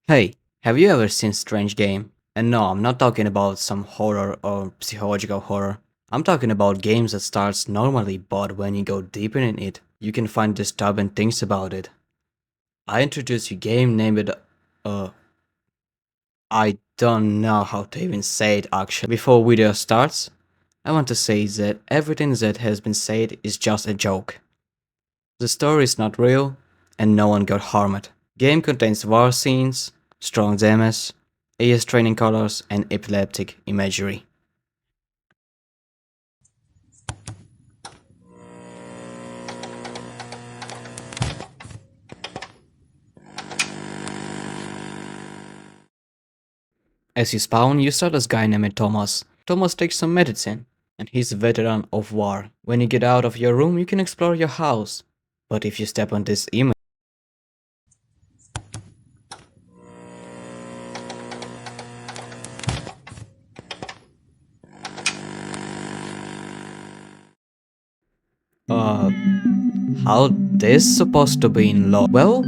Hey, have you ever seen Strange Game? And no, I'm not talking about some horror or psychological horror. I'm talking about games that starts normally, but when you go deeper in it, you can find disturbing things about it. I introduced you a game named uh I don't know how to even say it actually. Before video starts, I want to say that everything that has been said is just a joke. The story is not real, and no one got harmed. Game contains war scenes, strong damage, AS training colors, and epileptic imagery. As you spawn, you start as a guy named Thomas. Thomas takes some medicine, and he's a veteran of war. When you get out of your room, you can explore your house. But if you step on this image, uh, how this supposed to be in law? Well,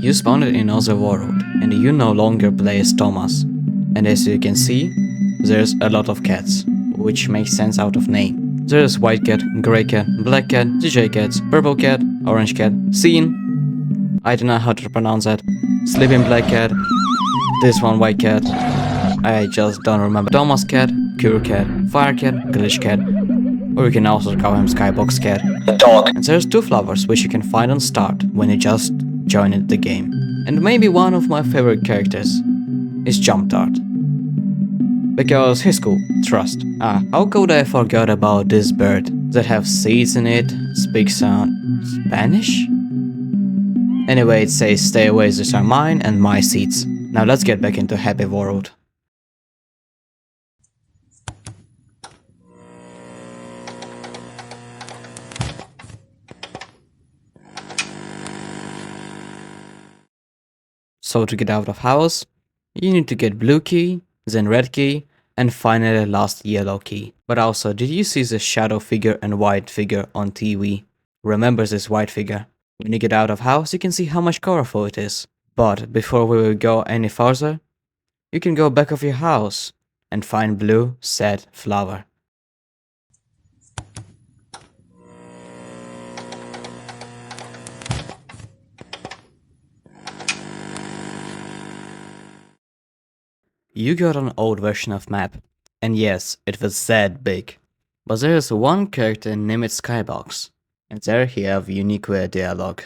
you spawned in another world, and you no longer play as Thomas. And as you can see, there's a lot of cats, which makes sense out of name. There's white cat, grey cat, black cat, DJ cats, purple cat, orange cat, scene, I don't know how to pronounce that, sleeping black cat, this one white cat, I just don't remember, Thomas cat, cure cat, fire cat, glitch cat, or you can also call him skybox cat. Dog. And there's two flowers which you can find on start when you just joined the game. And maybe one of my favorite characters is Jump Dart. Because he's cool, trust. How could I forget about this bird that have seeds in it, speaks Spanish? Anyway, it says stay away, these are mine and my seeds. Now let's get back into Happy World. So to get out of house, you need to get blue key, then red key, and finally last yellow key. But also, did you see the shadow figure and white figure on TV? Remember this white figure. When you get out of house, you can see how much colorful it is. But before we will go any further, you can go back of your house and find blue sad flower. You got an old version of map, and yes, it was that big. But there is one character named Skybox, and there he have unique weird dialogue.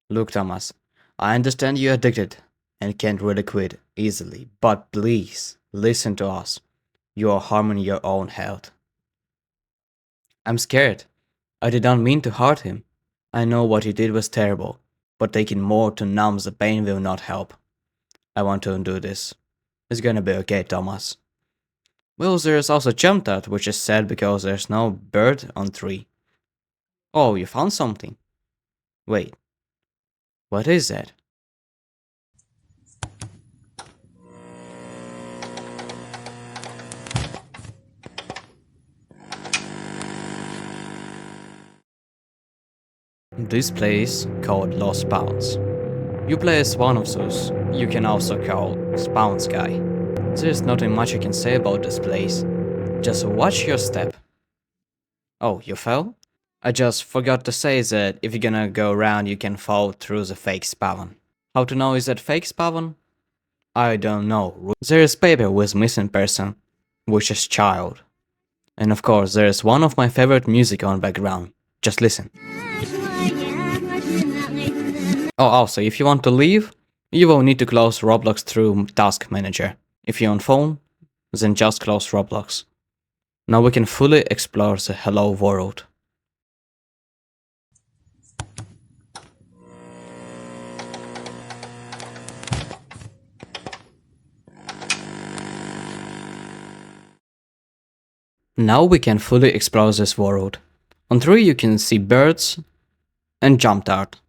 Look Thomas, I understand you're addicted, and can't really quit easily, but please, listen to us. You are harming your own health. I'm scared. I did not mean to hurt him. I know what he did was terrible, but taking more to numb the pain will not help. I want to undo this. It's gonna be okay, Thomas. Well, there's also Jump Dart, which is sad because there's no bird on tree. Oh, you found something. Wait. What is that? This place called Lost Spawns. You play as one of those, you can also call Spawns guy. There's nothing much I can say about this place. Just watch your step. Oh, you fell? I just forgot to say that if you're gonna go around you can fall through the fake spawn. How to know is that fake spawn? I don't know. There is paper with missing person, which is child. And of course there's one of my favorite music on background. Just listen. Oh, also, if you want to leave, you will need to close Roblox through Task Manager. If you're on phone, then just close Roblox. Now we can fully explore the hello world. Now we can fully explore this world. On 3 you can see birds and Jump Dart,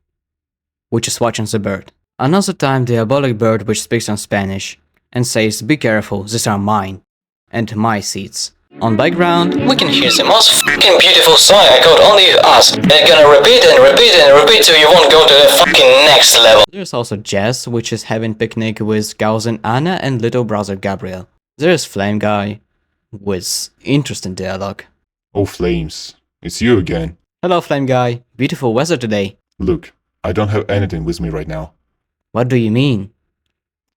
which is watching the bird. Another time diabolic bird which speaks in Spanish and says be careful, these are mine and my seeds. On background, We can hear the most fucking beautiful song I got only us. They're gonna repeat and repeat and repeat till you won't go to the fucking next level. there's also Jess, which is having picnic with cousin Anna and little brother Gabriel. There's Flame Guy, with interesting dialogue. Oh, Flames, it's you again. Hello Flame Guy, beautiful weather today. Look, I don't have anything with me right now. What do you mean?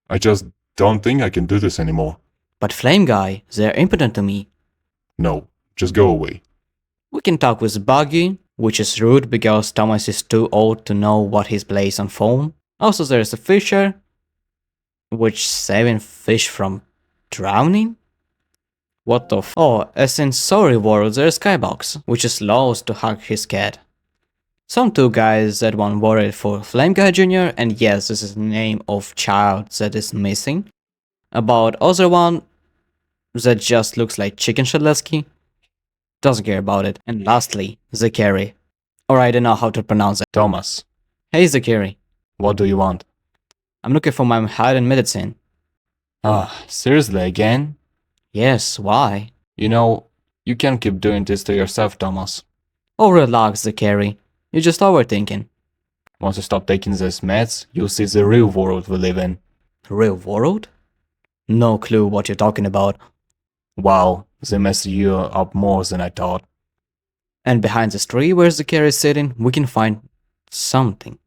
I just don't think I can do this anymore. But Flame Guy, they're impotent to me. No, just go away. We can talk with Buggy, which is rude because Thomas is too old to know what he plays on phone. Also there's a Fisher, which saving fish from drowning? What the f- Oh, as in Sorry World there's Skybox, which is lost to hug his cat. Some two guys that one worried for Flame Guy Jr. and yes, this is the name of child that is missing. About other one that just looks like Chicken Shadlesky. Doesn't care about it. And lastly, Zakari. Or I don't know how to pronounce it. Thomas, Hey Zakari, what do you want? I'm looking for my hidden medicine. Ah, seriously again? Yes, why? You know, you can't keep doing this to yourself, Thomas. Oh relax Zakari, you're just overthinking. Once you stop taking these meds, you'll see the real world we live in. Real world? No clue what you're talking about. Wow, they messed you up more than I thought. And behind this tree where Zakari is sitting, we can find something.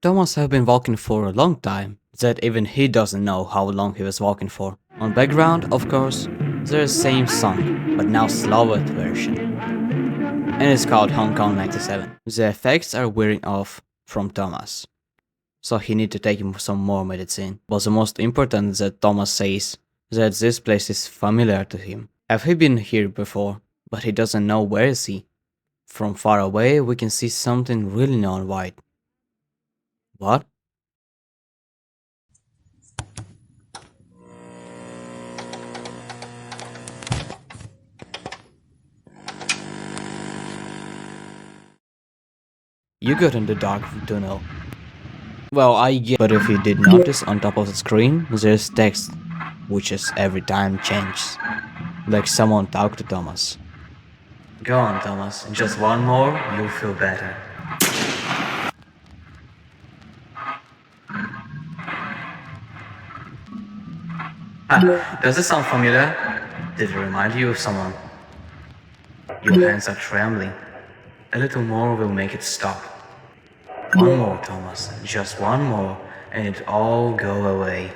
Thomas have been walking for a long time, that even he doesn't know how long he was walking for. On background, of course, there's the same song, but now slower version. And it's called Hong Kong 97. The effects are wearing off from Thomas, so he need to take him some more medicine. But the most important is that Thomas says that this place is familiar to him. Have he been here before? But he doesn't know where is he. From far away we can see something really neon white. What? You got in the dark tunnel. Well, I get, but if you did notice on top of the screen, there's text, which is every time changes. Like someone talked to Thomas. Go on, Thomas. Just one more, you'll feel better. Does this sound familiar? Did it remind you of someone? Your hands are trembling. A little more will make it stop. One more, Thomas. Just one more, and it all go away.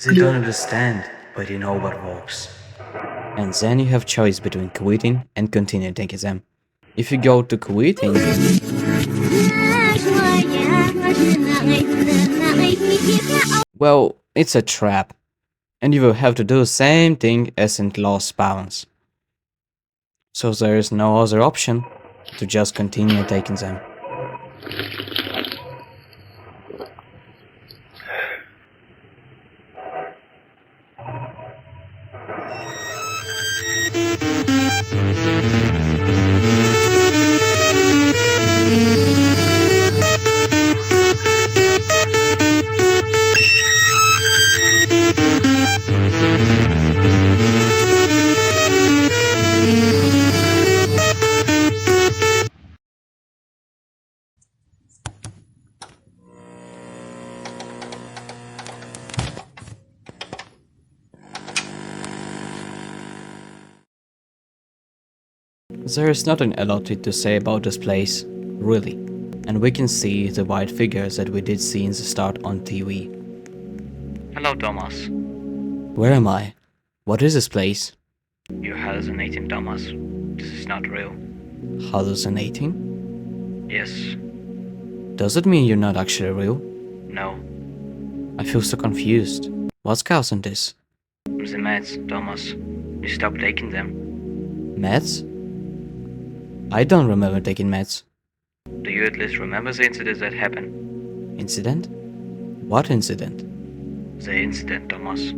They don't understand, but you know what works. And then you have choice between quitting and continue taking them. If you go to quitting, well, it's a trap. And you will have to do the same thing as in Lost Spawns. So there is no other option to just continue taking them. There is nothing a lot to say about this place, really, and we can see the white figures that we did see in the start on TV. Hello, Thomas. Where am I? What is this place? You're hallucinating, Thomas. This is not real. Hallucinating? Yes. Does it mean you're not actually real? No. I feel so confused. What's causing this? The meds, Thomas. You stopped taking them. Meds? I don't remember taking meds. Do you at least remember the incident that happened? Incident? What incident? The incident, Thomas.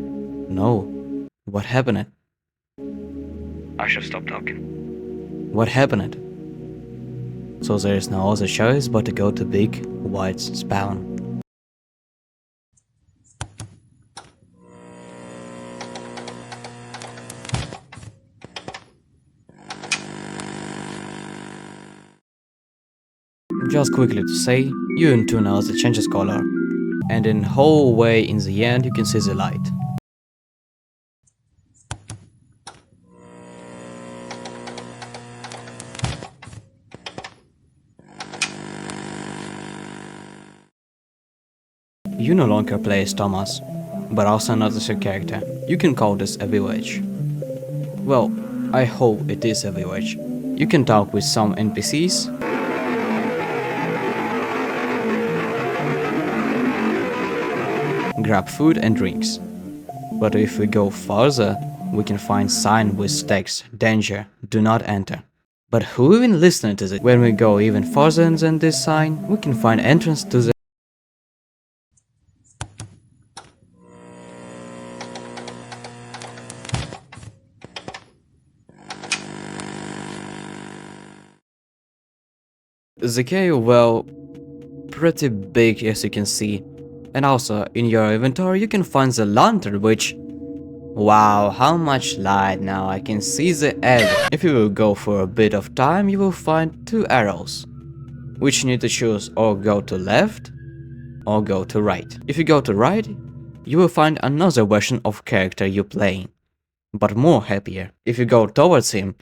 No. What I should stop talking. What happened? So there is no other choice but to go to big, white spawn. Just quickly to say, you into now the changes color, and in whole way in the end you can see the light. You no longer play as Thomas, but also not as your character. You can call this a village. Well, I hope it is a village. You can talk with some NPCs, grab food and drinks. But if we go further, we can find sign with text, danger, do not enter. But who even listened to it? When we go even further than this sign, we can find entrance to the cave, well, pretty big as you can see. And also, in your inventory you can find the lantern which... Wow, how much light now, I can see the arrow. If you will go for a bit of time, you will find 2 arrows, which you need to choose or go to left or go to right. If you go to right, you will find another version of character you're playing, but more happier. If you go towards him,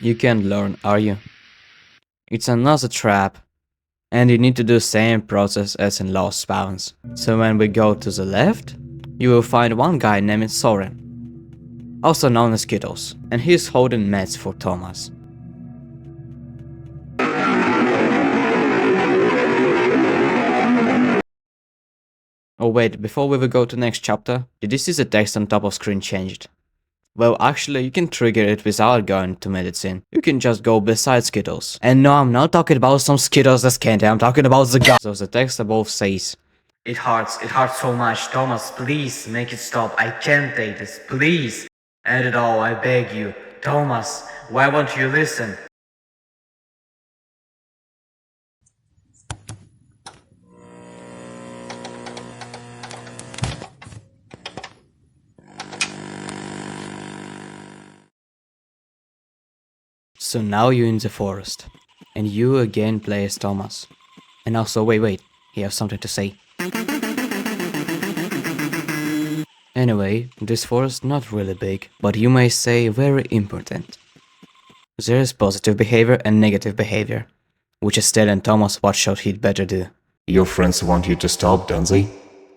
you can't learn, are you? It's another trap, and you need to do the same process as in Lost Spawns. So when we go to the left, you will find one guy named Soren, also known as Skittles, and he's holding meds for Thomas. Oh wait, before we will go to next chapter, did you see the text on top of screen changed? Well, actually, you can trigger it without going to medicine. You can just go beside Skittles. And no, I'm not talking about some Skittles that's candy, I'm talking about the guy. So the text above says, it hurts so much, Thomas, please make it stop, I can't take this, please. End it all, I beg you. Thomas, why won't you listen? So now you're in the forest, and you again play as Thomas. And also, wait, he has something to say. Anyway, this forest not really big, but you may say very important. There is positive behavior and negative behavior, which is telling Thomas what should he'd better do. Your friends want you to stop, don't they?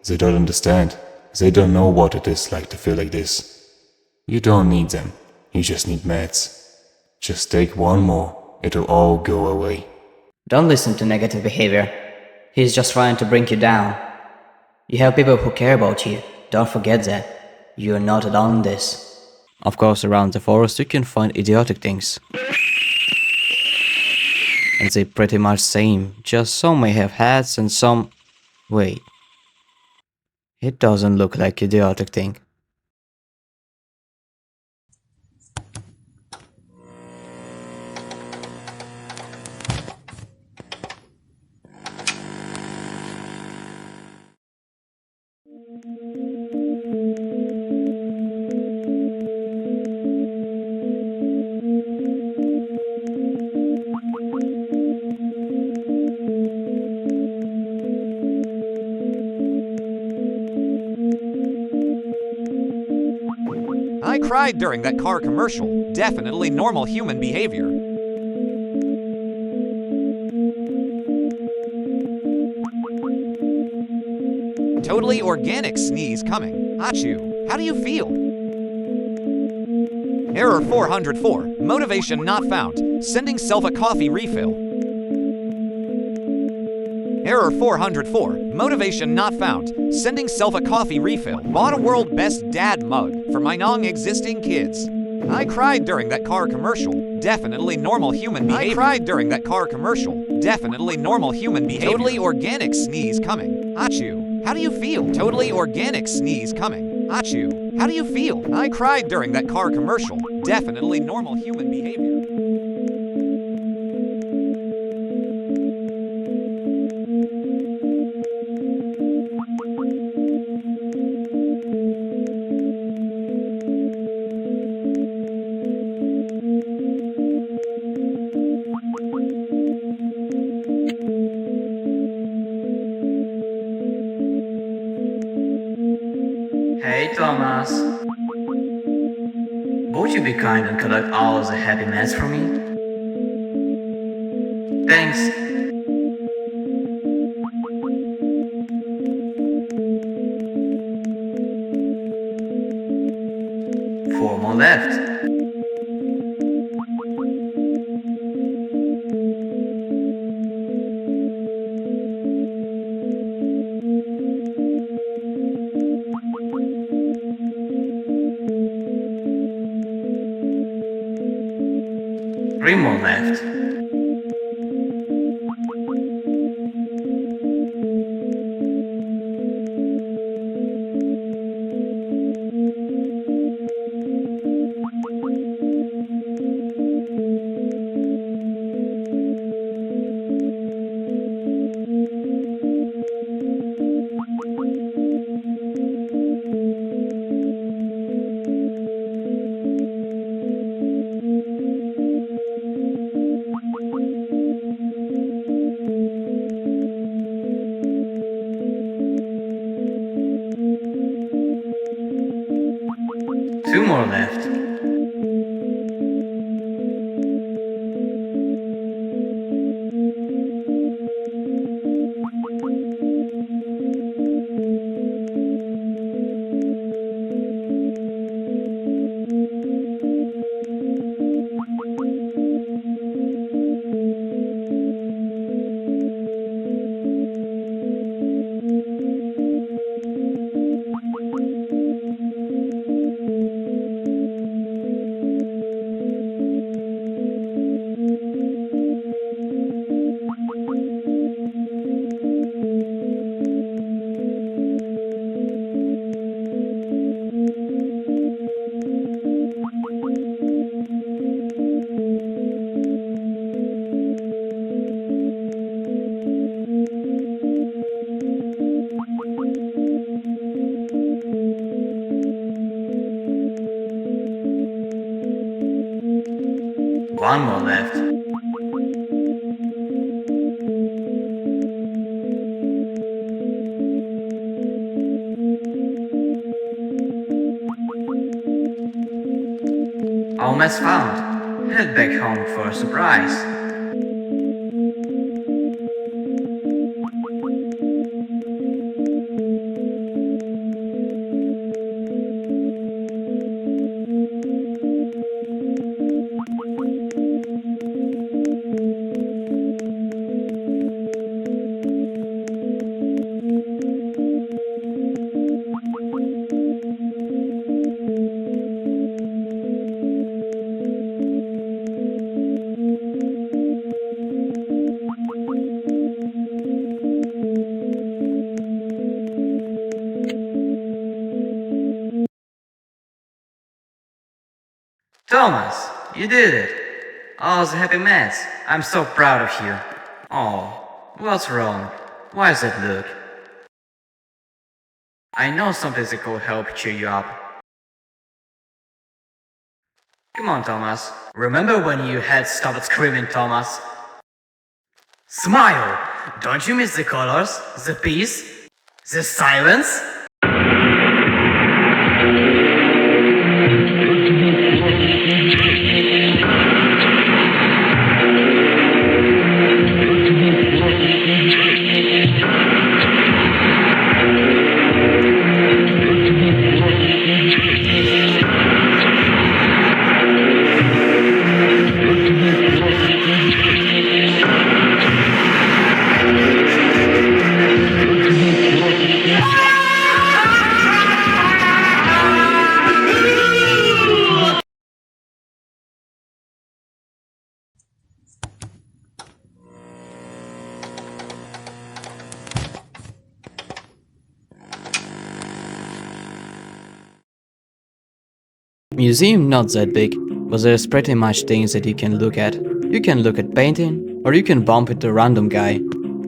They don't understand. They don't know what it is like to feel like this. You don't need them. You just need meds. Just take one more. It'll all go away. Don't listen to negative behavior. He's just trying to bring you down. You have people who care about you. Don't forget that. You're not alone in this. Of course, around the forest you can find idiotic things. And they pretty much same, just some may have hats and some... Wait. It doesn't look like idiotic thing. I cried during that car commercial. Definitely normal human behavior. Totally organic sneeze coming. Achoo. How do you feel? Error 404. Motivation not found. Sending self a coffee refill. Error 404. Motivation not found. Sending self a coffee refill. Bought a world best dad mug for my non-existing kids. I cried during that car commercial. Definitely normal human behavior. I cried during that car commercial. Definitely normal human behavior. Totally organic sneeze coming. Achoo. How do you feel? Totally organic sneeze coming. Achoo. How do you feel? I cried during that car commercial. Definitely normal human behavior. Hey Thomas. Would you be kind and collect all of the happy mats for me? Thanks. 4 more left. Three more left. Two more left. One more left. Almost found. Head back home for a surprise. Thomas, you did it! All the happy mats. I'm so proud of you. Oh, what's wrong? Why does it look? I know something that could help cheer you up. Come on, Thomas. Remember when you had stopped screaming, Thomas? Smile! Don't you miss the colors, the peace, the silence? Museum not that big, but there's pretty much things that you can look at. You can look at painting, or you can bump into a random guy.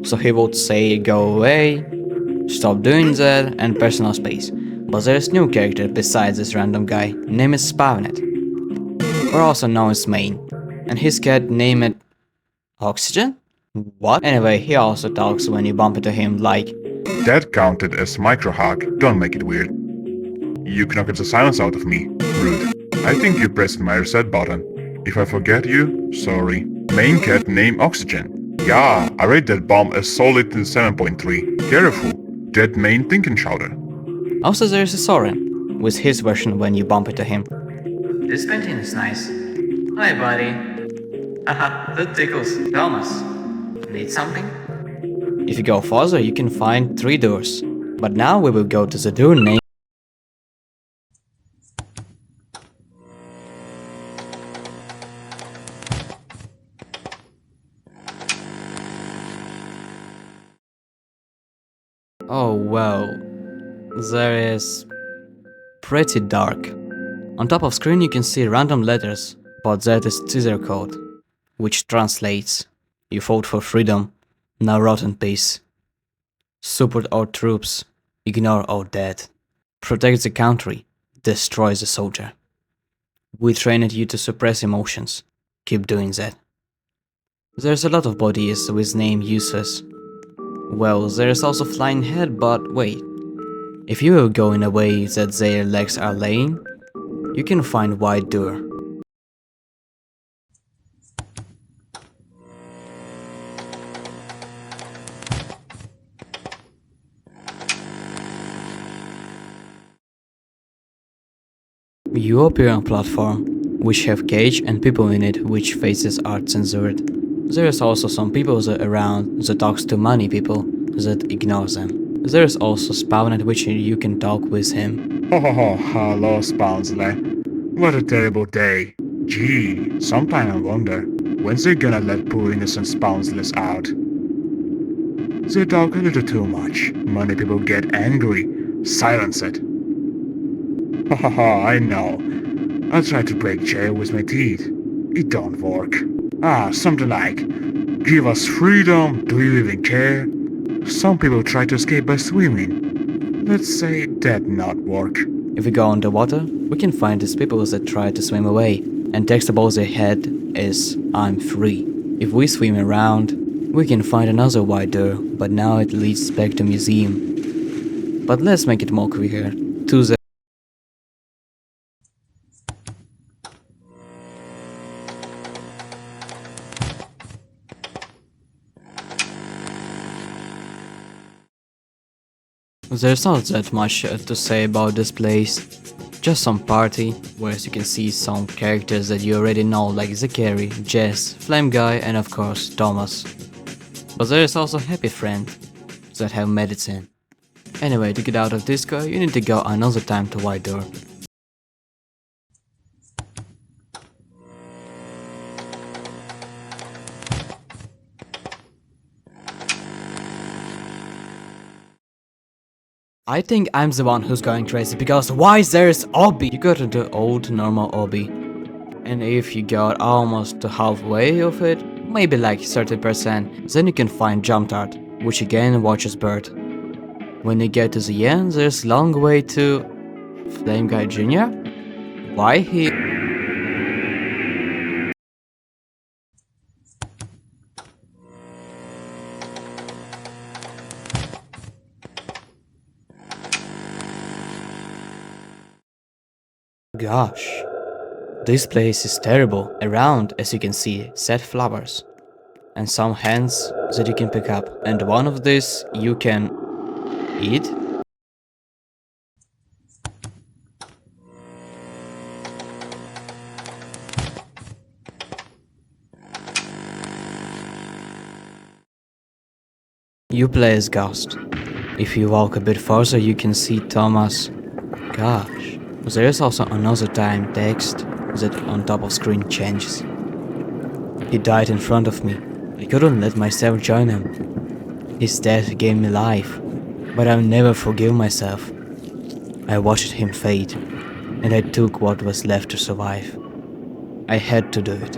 So he would say go away, stop doing that, and personal space. But there's new character besides this random guy, name is Spawnet, or also known as Main, and his cat named Oxygen? What? Anyway, he also talks when you bump into him like, That counted as micro-hack, don't make it weird. You knocked the silence out of me. Rude. I think you pressed my reset button. If I forget you, sorry. Main cat name Oxygen. Yeah, I rate that bomb as solid 7.3. Careful, that main thinking shouter. Also there's a Soren, with his version when you bump into him. This painting is nice. Hi, buddy. Haha, that tickles. Thomas, need something? If you go further, you can find 3 doors. But now we will go to the door named. Oh well, there is pretty dark. On top of screen you can see random letters, but that is teaser code, which translates: you fought for freedom, now rot in peace. Support our troops, ignore our dead. Protect the country, destroy the soldier. We trained you to suppress emotions, keep doing that. There's a lot of bodies with name useless. Well, there's also flying head, but wait. If you will go in a way that their legs are laying, you can find wide door. You appear on platform, which have cage and people in it which faces are censored. There is also some people around that talks to money people that ignores them. There is also Spawn at which you can talk with him. Hello, Spawnsler. What a terrible day. Gee, sometime I wonder, when's they gonna let poor innocent Spawnslers out? They talk a little too much. Money people get angry. Silence it. I know. I tried to break Charry with my teeth. It don't work. Something like, give us freedom, do you even care? Some people try to escape by swimming. Let's say that not work. If we go underwater, we can find these people that try to swim away, and text above their head is I'm free. If we swim around, we can find another wide door, but now it leads back to museum. But let's make it more quicker. To the There's not that much to say about this place. Just some party, where as you can see some characters that you already know like Charry, Jess, Flame Guy and of course Thomas. But there is also Happy Friend that have medicine. Anyway, to get out of disco you need to go another time to White Door. I think I'm the one who's going crazy because why there's obby? You go to the old normal obby, and if you got almost to halfway of it, maybe like 30%, then you can find Jump Art, which again watches bird. When you get to the end, there's long way to Flame Guy Jr. Why he? Gosh, this place is terrible. Around, as you can see, sad flowers and some hands that you can pick up, and one of these you can eat. You play as Ghost. If you walk a bit further you can see Thomas. Gosh. There is also another time text that on top of screen changes. He died in front of me. I couldn't let myself join him. His death gave me life, but I'll never forgive myself. I watched him fade. and I took what was left to survive. I had to do it,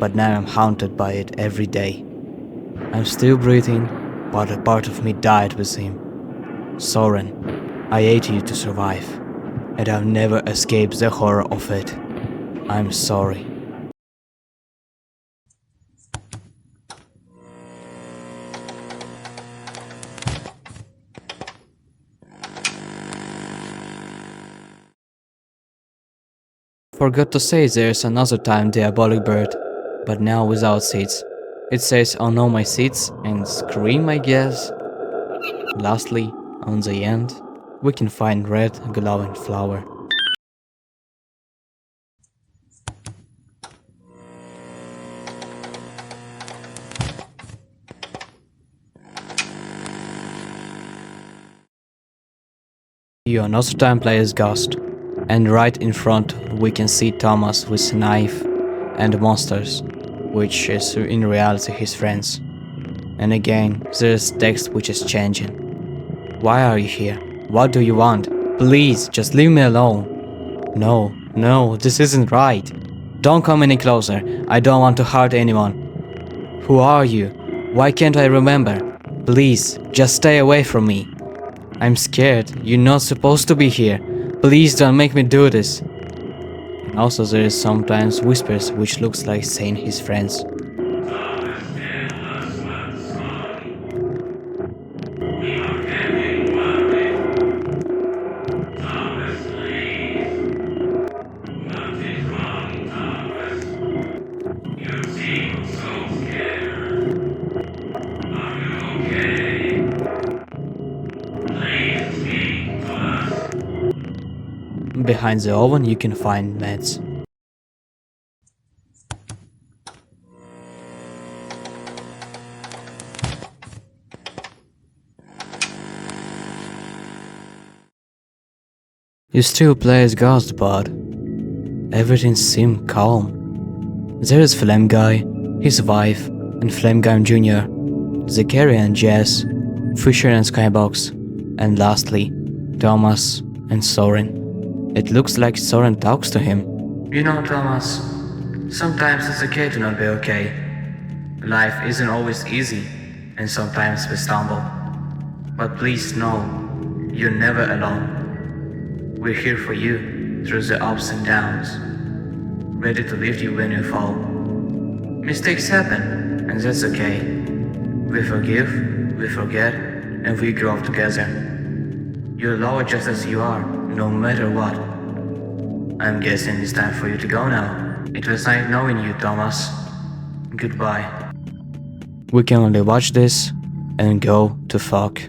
but now I'm haunted by it every day. I'm still breathing, but a part of me died with him. Soren, I ate you to survive, and I'll never escape the horror of it. I'm sorry. Forgot to say there's another time diabolic bird, but now without seeds. It says "Oh no, my seeds" and "Scream," I guess. Lastly, on the end, we can find red glowing flower. You another time play as Ghost, and right in front we can see Thomas with a knife and monsters, which is in reality his friends. And again, there's text which is changing. Why are you here? What do you want? Please, just leave me alone. No, this isn't right. Don't come any closer. I don't want to hurt anyone. Who are you? Why can't I remember? Please, just stay away from me. I'm scared. You're not supposed to be here. Please don't make me do this. And also there is sometimes whispers which looks like saying his friends. Behind the oven you can find meds. You still play as Ghost, but everything seems calm. There is Flame Guy, his wife, and Flame Guy Jr., Zachary and Jess, Fisher and Skybox, and lastly, Thomas and Soren. It looks like Soren talks to him. You know, Thomas, sometimes it's okay to not be okay. Life isn't always easy, and sometimes we stumble. But please know, you're never alone. We're here for you through the ups and downs, ready to lift you when you fall. Mistakes happen, and that's okay. We forgive, we forget, and we grow together. You're loved just as you are, no matter what. I'm guessing it's time for you to go now. It was nice knowing you, Thomas. Goodbye. We can only watch this and go to fuck.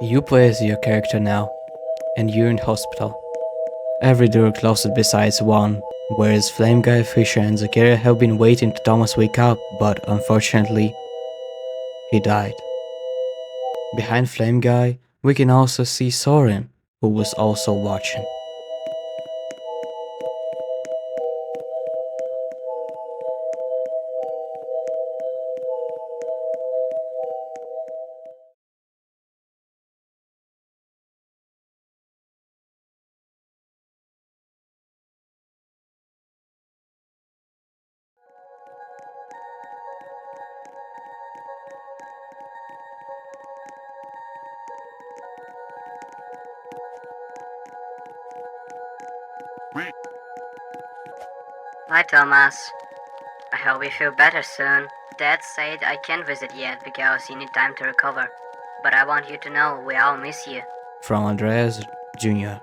You play as your character now, and you're in hospital. Every door closed besides one, whereas Flame Guy, Fisher and Zakaria have been waiting to Thomas wake up, but unfortunately, he died. Behind Flame Guy, we can also see Soren, who was also watching. Hi Thomas. I hope you feel better soon. Dad said I can't visit yet because you need time to recover. But I want you to know we all miss you. From Andreas Jr.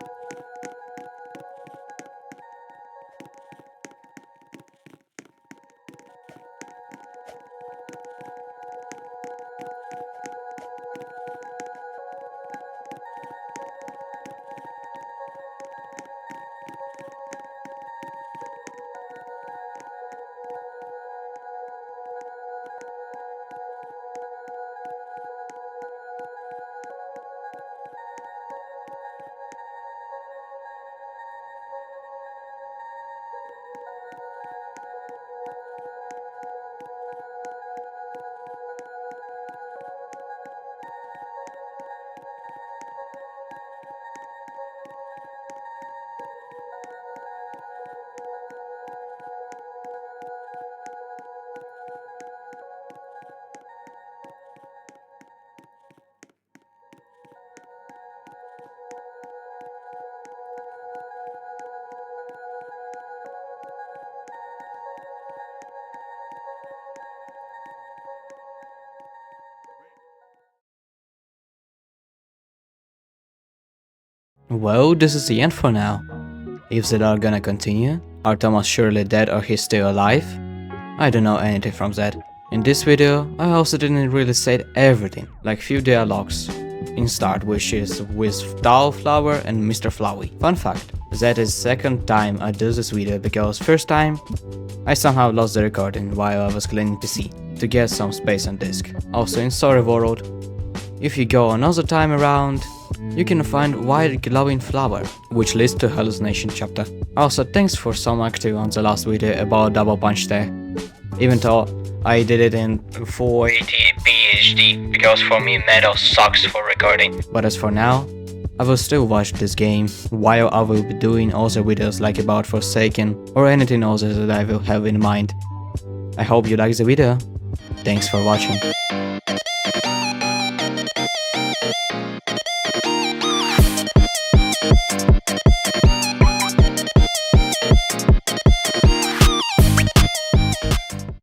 Well, this is the end for now. If they are gonna continue, are Thomas surely dead or he's still alive? I don't know anything from that. In this video, I also didn't really say everything, like few dialogues in start, which is with Doll Flower and Mr. Flowey. Fun fact, that is second time I do this video because first time I somehow lost the recording while I was cleaning PC to get some space on disk. Also in Story World, if you go another time around, you can find white glowing flower, which leads to Hallucination chapter. Also thanks for some active on the last video about Double Punch there. Even though I did it in 480p HD, because for me metal sucks for recording. But as for now, I will still watch this game while I will be doing other videos like about Forsaken or anything else that I will have in mind. I hope you liked the video. Thanks for watching.